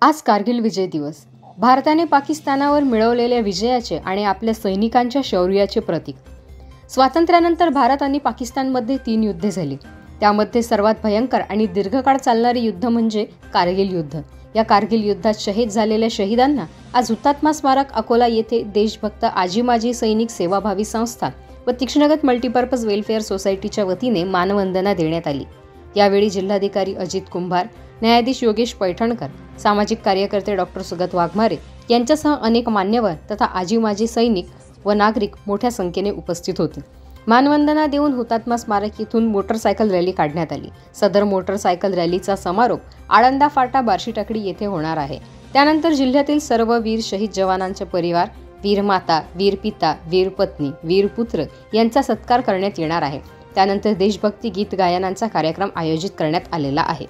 आज कारगिल विजय दिवस. भारताने पाकिस्तानावर मिळवलेल्या विजयाचे आणि आपल्या सैनिकांच्या शौर्याचे प्रतीक. स्वातंत्र्यानंतर भारत आणि पाकिस्तानमध्ये 3 युद्धे झाली. त्यामध्ये सर्वात भयंकर आणि दीर्घकाळ चालणारे युद्ध म्हणजे कारगिल युद्ध. या कारगिल युद्धात शहीद झालेल्या शहीदांना आज हुतात्मा स्मारक अकोला येथे देशभक्त आजी माजी सैनिक सेवाभावी संस्था व तीक्ष्णगत मल्टीपर्पज वेलफेअर सोसायटीच्या वतीने मानवंदना देण्यात आली. यावेळी जिल्हाधिकारी अजित कुंभार, न्यायाधीश योगेश पैठणकर, सामाजिक कार्यकर्ते डॉक्टर सुगत वाघमारे यांच्यासह अनेक मान्यवर तथा आजी माजी सैनिक व नागरिक मोठ्या संख्येने उपस्थित होते. मानवंदना देऊन हुतात्मा स्मारक येथून मोटरसायकल रॅली काढण्यात आली. सदर मोटरसायकल रॅलीचा समारोप आळंदा फाटा बार्शी टाकळी येथे होणार आहे. त्यानंतर जिल्ह्यातील सर्व वीर शहीद जवानांचे परिवार, वीर माता, वीर पिता, वीर पत्नी, वीर पुत्र यांचा सत्कार करण्यात येणार आहे. त्यानंतर देशभक्ती गीत गायनाचा कार्यक्रम आयोजित करण्यात आलेला आहे.